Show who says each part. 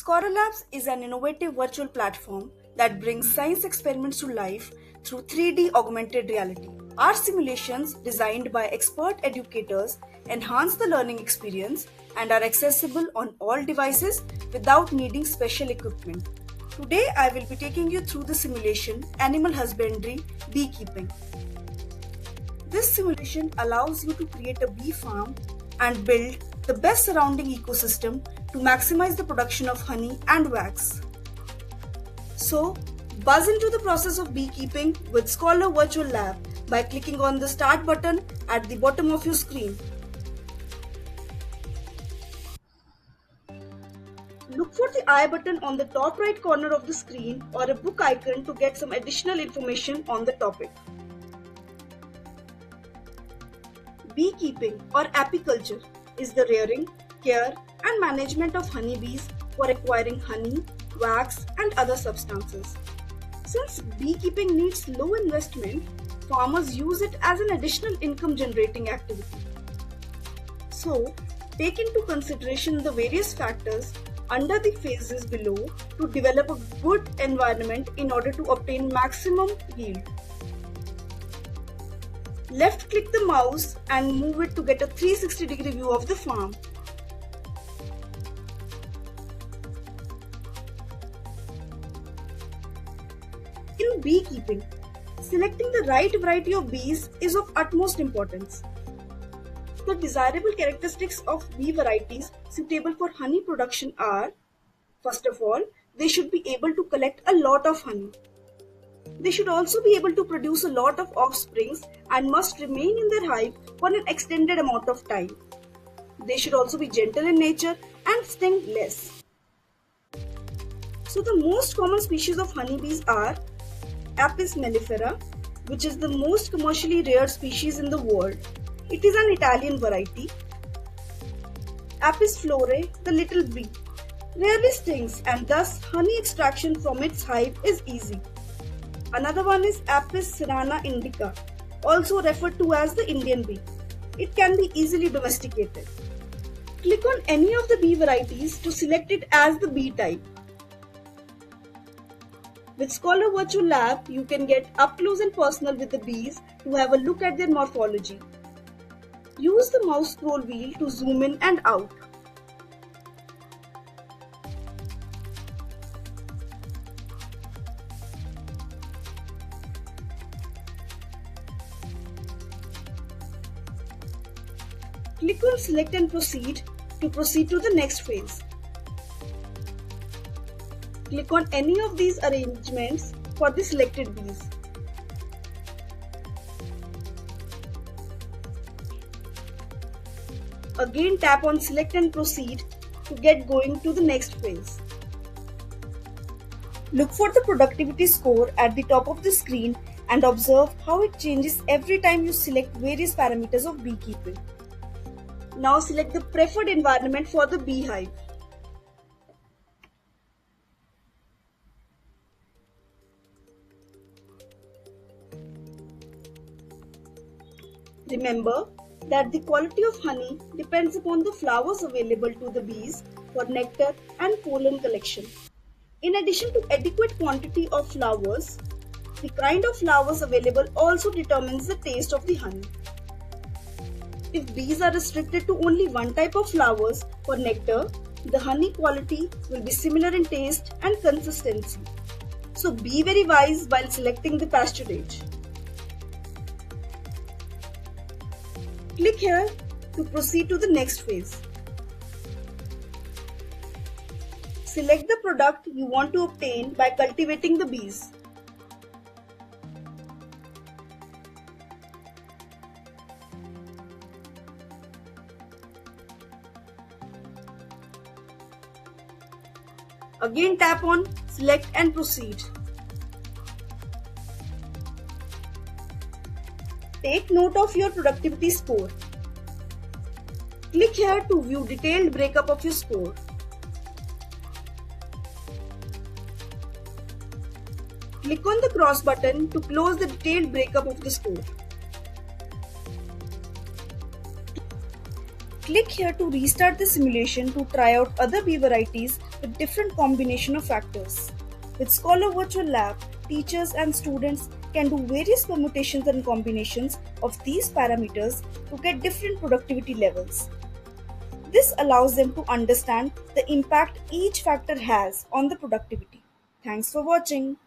Speaker 1: Scholar Labs is an innovative virtual platform that brings science experiments to life through 3D augmented reality. Our simulations, designed by expert educators, enhance the learning experience and are accessible on all devices without needing special equipment. Today, I will be taking you through the simulation Animal Husbandry Beekeeping. This simulation allows you to create a bee farm and build the best surrounding ecosystem to maximize the production of honey and wax. So, buzz into the process of beekeeping with Scholar Virtual Lab by clicking on the Start button at the bottom of your screen. Look for the I button on the top right corner of the screen or a book icon to get some additional information on the topic. Beekeeping or apiculture is the rearing, care and management of honeybees for acquiring honey, wax and other substances. Since beekeeping needs low investment, farmers use it as an additional income generating activity. So, take into consideration the various factors under the phases below to develop a good environment in order to obtain maximum yield. Left click the mouse and move it to get a 360-degree view of the farm. In beekeeping, selecting the right variety of bees is of utmost importance. The desirable characteristics of bee varieties suitable for honey production are: first of all, they should be able to collect a lot of honey. They should also be able to produce a lot of offsprings and must remain in their hive for an extended amount of time. They should also be gentle in nature and sting less. So the most common species of honeybees are Apis mellifera, which is the most commercially reared species in the world. It is an Italian variety. Apis florae, the little bee, rarely stings and thus honey extraction from its hive is easy. Another one is Apis cerana indica, also referred to as the Indian bee. It can be easily domesticated. Click on any of the bee varieties to select it as the bee type. With Scholar Virtual Lab, you can get up close and personal with the bees to have a look at their morphology. Use the mouse scroll wheel to zoom in and out. Click on Select and Proceed to proceed to the next phase. Click on any of these arrangements for the selected bees. Again tap on Select and Proceed to get going to the next phase. Look for the productivity score at the top of the screen and observe how it changes every time you select various parameters of beekeeping. Now select the preferred environment for the beehive. Remember that the quality of honey depends upon the flowers available to the bees for nectar and pollen collection. In addition to adequate quantity of flowers, the kind of flowers available also determines the taste of the honey. If bees are restricted to only one type of flowers for nectar, the honey quality will be similar in taste and consistency. So be very wise while selecting the pasturage. Click here to proceed to the next phase. Select the product you want to obtain by cultivating the bees. Again tap on Select and Proceed. Take note of your productivity score. Click here to view detailed breakup of your score. Click on the cross button to close the detailed breakup of the score. Click here to restart the simulation to try out other bee varieties with different combination of factors. With Scholar Virtual Lab, teachers and students can do various permutations and combinations of these parameters to get different productivity levels. This allows them to understand the impact each factor has on the productivity. Thanks for watching.